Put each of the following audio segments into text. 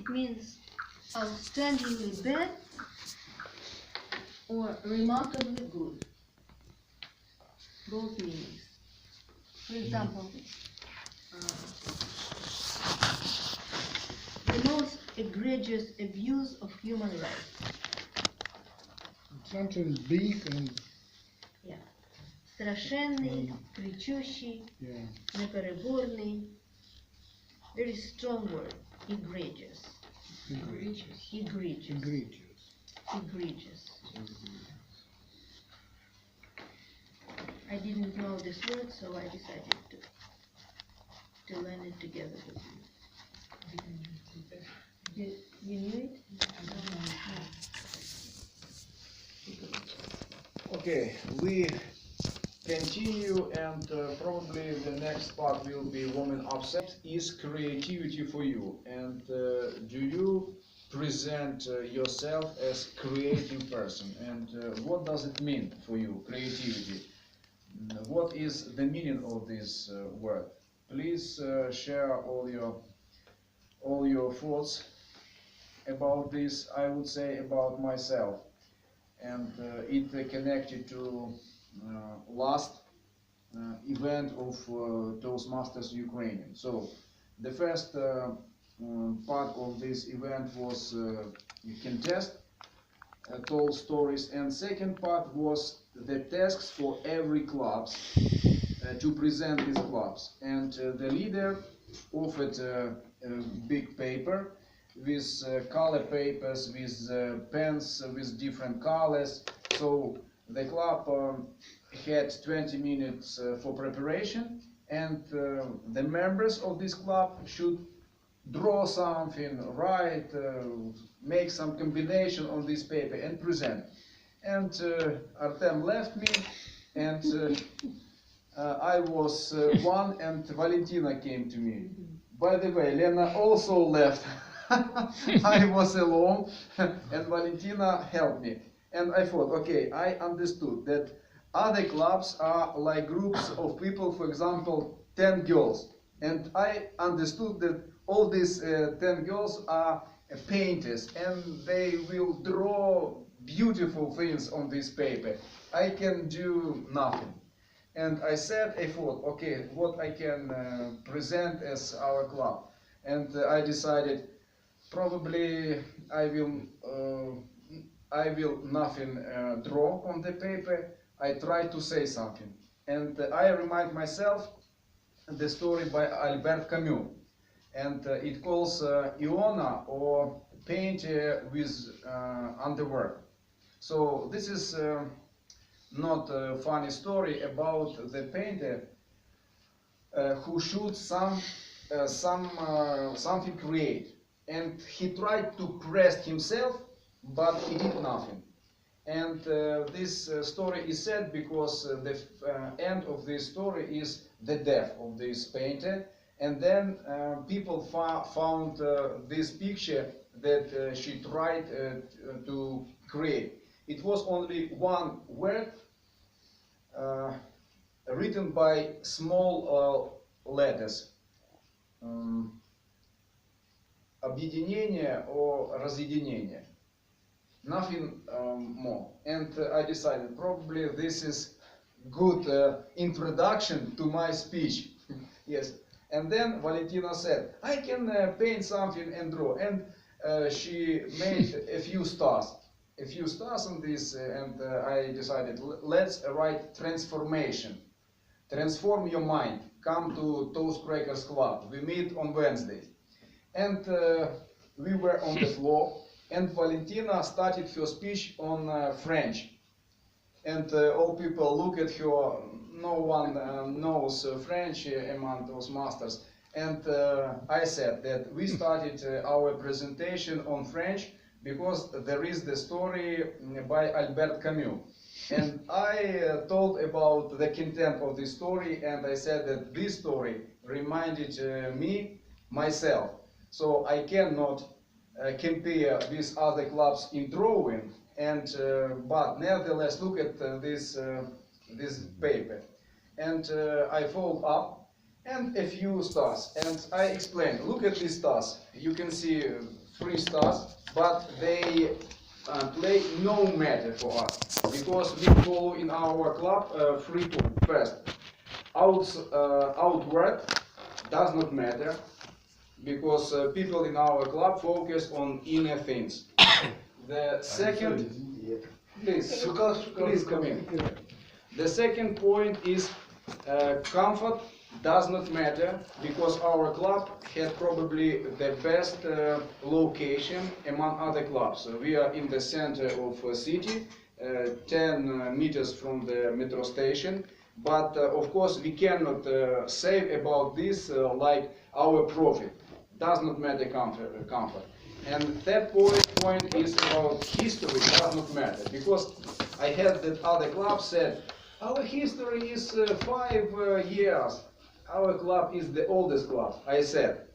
It means outstandingly bad or remarkably good. Both meanings. For example, the most egregious abuse of human rights. Something big and Yeah. Страшенный, кричущий, yeah. непереборный. Very strong word. Egregious. Egregious. Egregious. Egregious. Egregious. I didn't know this word, so I decided to learn it together with you. You knew it? Okay, we continue, and probably the next part will be woman upset. Is creativity for you, and do you present yourself as creative person, and what does it mean for you, creativity? What is the meaning of this word? Please share all your thoughts about this. I would say about myself, and it connected to last event of Toastmasters Ukrainian. So the first part of this event was contest, told stories, and second part was the tasks for every clubs to present these clubs. And the leader offered a big paper with color papers, with pens with different colors. So the club had 20 minutes for preparation, and the members of this club should draw something, write, make some combination on this paper and present. And Artem left me, and I was one, and Valentina came to me. By the way, Lena also left. I was alone, and Valentina helped me. And I thought, okay, I understood that other clubs are like groups of people, for example, 10 girls. And I understood that all these 10 girls are painters, and they will draw beautiful things on this paper. I can do nothing. And I said, I thought, okay, what I can present as our club. And I decided, probably I will nothing draw on the paper. I try to say something. And I remind myself the story by Albert Camus. And it calls Iona, or paint with underwear. So this is not a funny story about the painter who should something create, and he tried to press himself, but he did nothing. And this story is sad because the end of this story is the death of this painter. And then people found this picture that she tried to create. It was only one word written by small letters. Объединение or разъединение. Nothing more. And I decided probably this is good introduction to my speech. Yes. And then Valentina said, I can paint something and draw. And she made a few stars on this, and I decided, let's write transformation. Transform your mind. Come to Toast Crackers Club. We meet on Wednesdays. And we were on the floor, and Valentina started her speech on French. And all people look at her. No one knows French among those masters. And I said that we started our presentation on French because there is the story by Albert Camus. And I told about the content of this story, and I said that this story reminded me, myself. So I cannot compare with other clubs in drawing, and but nevertheless look at this paper. And I fold up, and a few stars. And I explain. Look at these stars. You can see 3 stars, but they play no matter for us because we follow in our club 3 points. First, outward does not matter because people in our club focus on inner things. The second, please come in. The second point is comfort does not matter because our club had probably the best location among other clubs. We are in the center of a city, 10 meters from the metro station, but of course we cannot say about this like our profit. Does not matter comfort. And third point is about history does not matter because I had that other club said our history is 5 years. Our club is the oldest club. I said,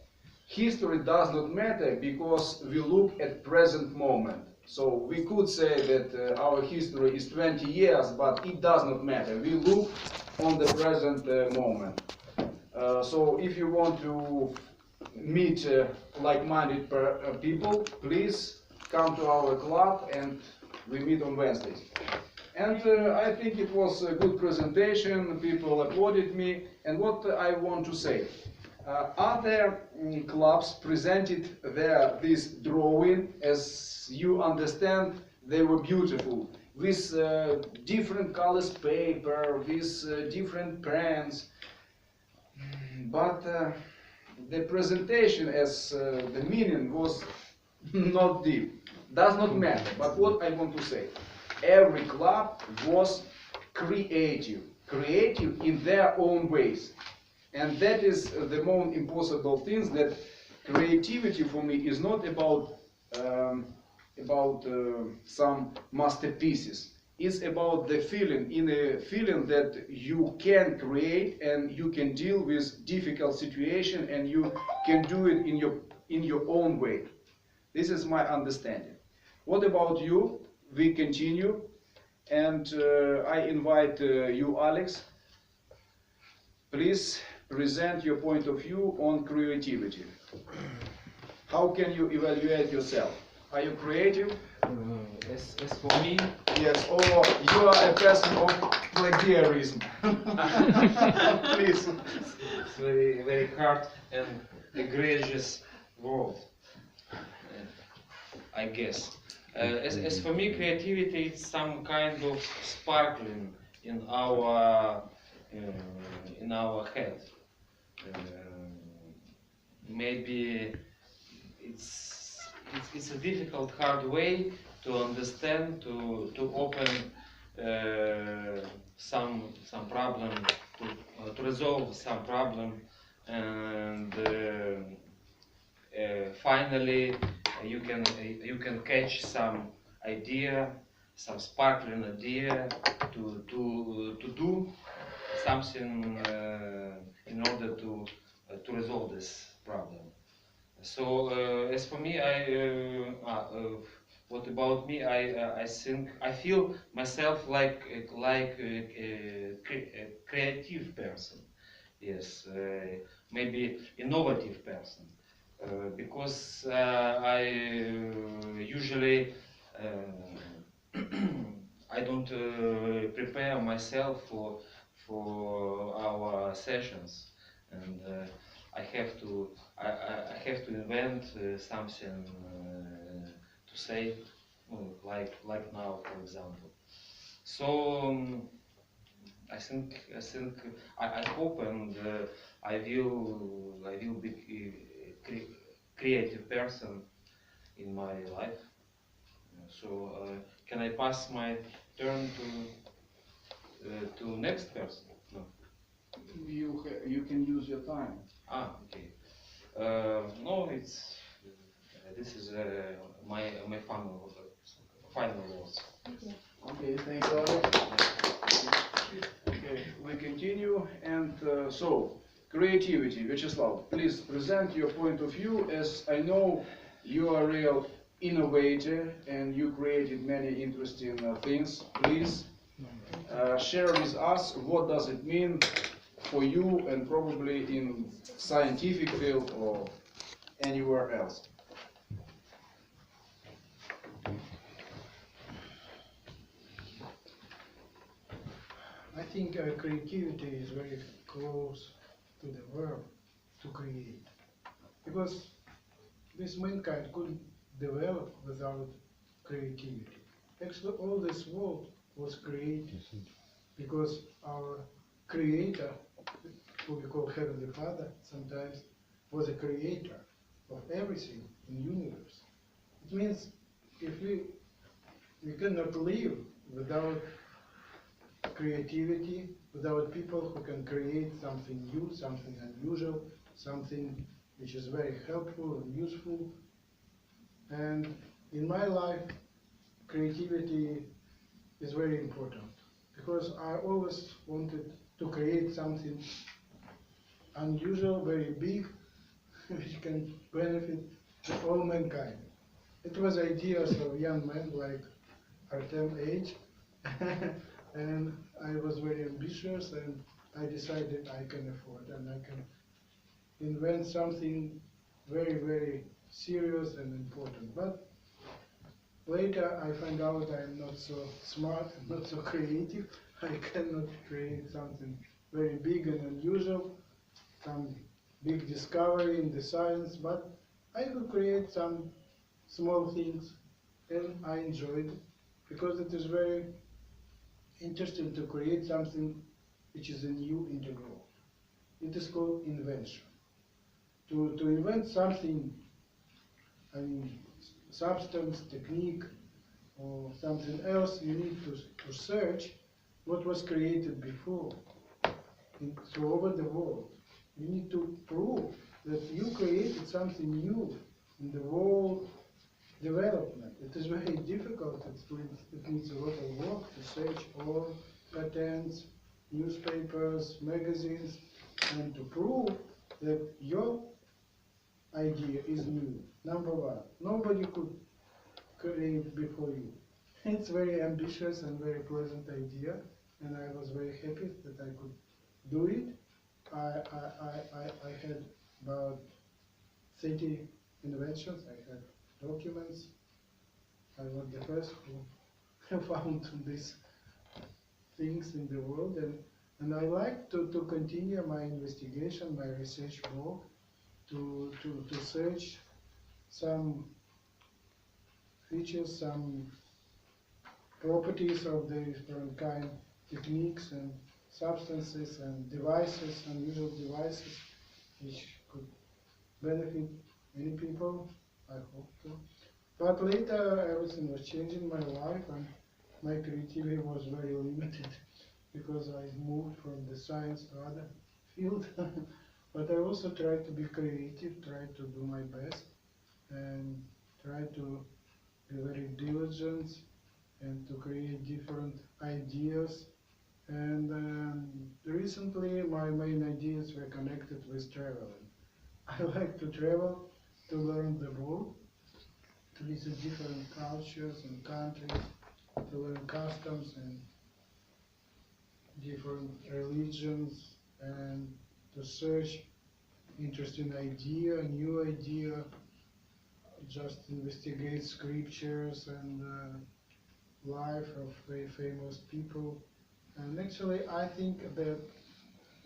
history does not matter because we look at present moment. So we could say that our history is 20 years, but it does not matter. We look on the present moment. So if you want to meet like-minded people, please come to our club and we meet on Wednesdays. And I think it was a good presentation, people applauded me, and what I want to say, other clubs presented this drawing, as you understand, they were beautiful, with different colors paper, with different pens, but the presentation as the meaning was not deep, does not matter, but what I want to say. Every club was creative in their own ways. And that is the most impossible thing, that creativity for me is not about some masterpieces. It's about the feeling, in a feeling that you can create and you can deal with difficult situation and you can do it in your own way. This is my understanding. What about you? We continue, and I invite you, Alex. Please present your point of view on creativity. How can you evaluate yourself? Are you creative? As for me, Yes, or you are a person of plagiarism. Please. it's very, very hard and egregious word, I guess. As for me, creativity is some kind of sparkling in our head. Maybe it's a difficult, hard way to understand, to open some problem, to resolve some problem, and finally you can catch some idea, some sparkling idea to do something in order to resolve this problem. So as for me, what about me? I think I feel myself like a creative person. Yes, maybe innovative person. Because I usually I don't prepare myself for our sessions, and I have to invent something to say, like now, for example. So I think I hope and I will be creative person in my life. So can I pass my turn to next person? No. You can use your time. Ah, okay. No, it's this is my final words. Okay, thank you, Alex. Okay, we continue, and so creativity, Vyacheslav, please present your point of view, as I know you are a real innovator and you created many interesting things. Please share with us what does it mean for you and probably in scientific field or anywhere else? I think creativity is very close to the verb to create, because this mankind couldn't develop without creativity. Actually, all this world was created because our Creator, who we call Heavenly Father, sometimes was a creator of everything in the universe. It means if we cannot live without creativity, without people who can create something new, something unusual, something which is very helpful and useful. And in my life, creativity is very important, because I always wanted to create something unusual, very big, which can benefit all mankind. It was ideas of young men like Artem age, and I was very ambitious, and I decided I can afford and I can invent something very, very serious and important. But later I find out I'm not so smart and not so creative. I cannot create something very big and unusual, some big discovery in the science, but I could create some small things, and I enjoyed it because it is very interesting to create something which is a new integral. It is called invention. To invent something, I mean, substance, technique, or something else, you need to search what was created before through over the world. You need to prove that you created something new in the world development. It is very difficult. It needs a lot of work to search all patents, newspapers, magazines, and to prove that your idea is new. Number one, nobody could create before you. It's very ambitious and very pleasant idea, and I was very happy that I could do it. I had about 30 inventions. I had documents. I was the first who found these things in the world, and I like to continue my investigation, my research work, to search some features, some properties of the different kind, techniques and substances and devices, unusual devices, which could benefit many people, I hope to. But later everything was changing in my life, and my creativity was very limited because I moved from the science to other field. But I also tried to be creative, tried to do my best, and tried to be very diligent and to create different ideas. And recently my main ideas were connected with traveling. I like to travel, to learn the world, to visit different cultures and countries, to learn customs and different religions, and to search interesting idea, new idea, just investigate scriptures and life of very famous people. And actually I think that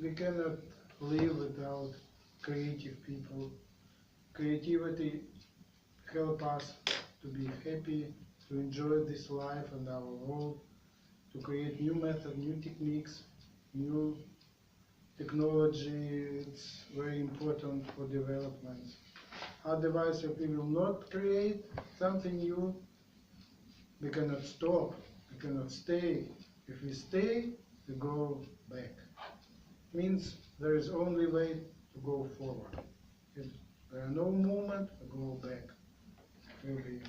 we cannot live without creative people. Creativity helps us to be happy, to enjoy this life and our world, to create new methods, new techniques, new technology. It's very important for development. Otherwise, if we will not create something new, we cannot stop, we cannot stay. If we stay, we go back. Means there is only way to go forward. If there are no movement, we go back. It will be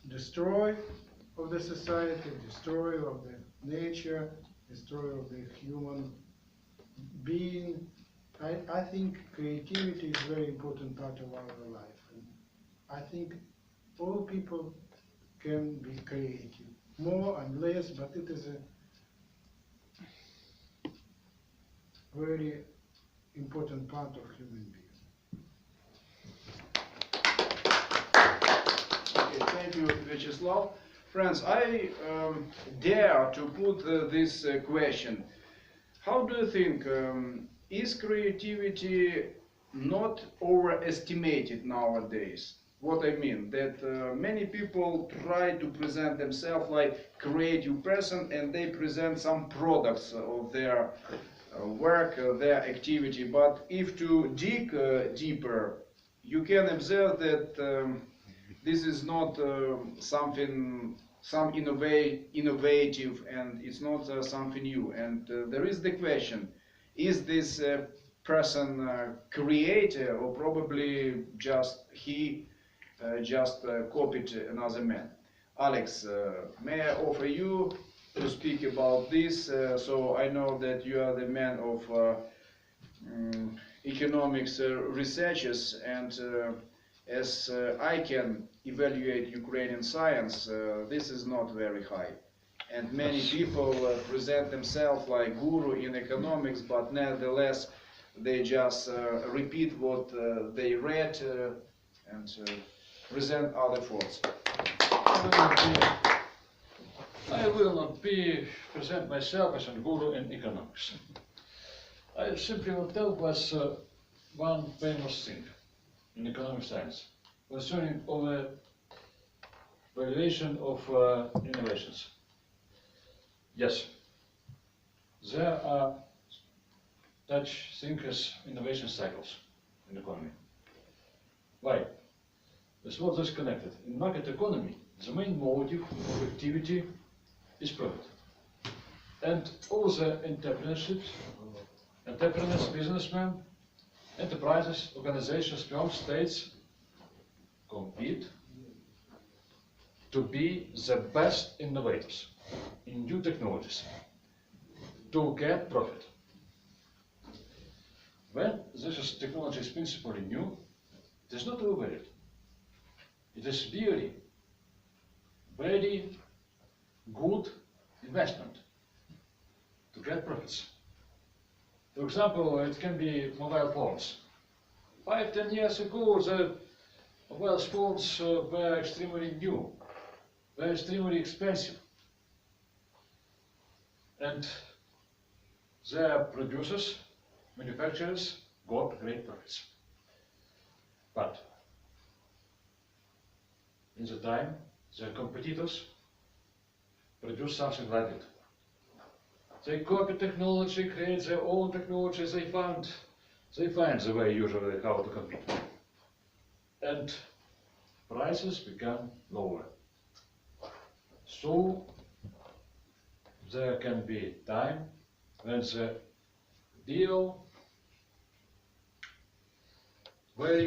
destroy of the society, destroy of the nature, destroy of the human being. I think creativity is a very important part of our life. And I think all people can be creative, more and less, but it is very important part of human being. Okay, thank you, Vyacheslav. Friends, I dare to put this question. How do you think, is creativity not overestimated nowadays? What I mean, that many people try to present themselves like creative person, and they present some products of their work, their activity. But if to dig deeper, you can observe that this is not some innovative, and it's not something new. And there is the question: is this person creator, or probably just he copied another man? Alex, may I offer you to speak about this? So I know that you are the man of economics researchers, and as I can evaluate Ukrainian science, this is not very high. And many people present themselves like guru in economics, but nevertheless they just repeat what they read and present other thoughts. I will not present myself as a guru in economics. I simply will tell us one famous thing in economic science concerning the valuation of innovations. Yes, there are such things as innovation cycles in economy. Why? This was disconnected. In market economy, the main motive of activity is profit. And all the entrepreneurs, businessmen, enterprises, organizations, firms, states compete to be the best innovators in new technologies, to get profit. When this technology is principally new, it is not overvalued. It is really very good investment to get profits. For example, it can be mobile phones. 5–10 years ago, the mobile phones were extremely new, were extremely expensive. And their producers, manufacturers, got great profits. But in the time, their competitors produce something like it. They copy technology, create their own technology, they find the way usually how to compete. And prices become lower. So there can be time when the deal value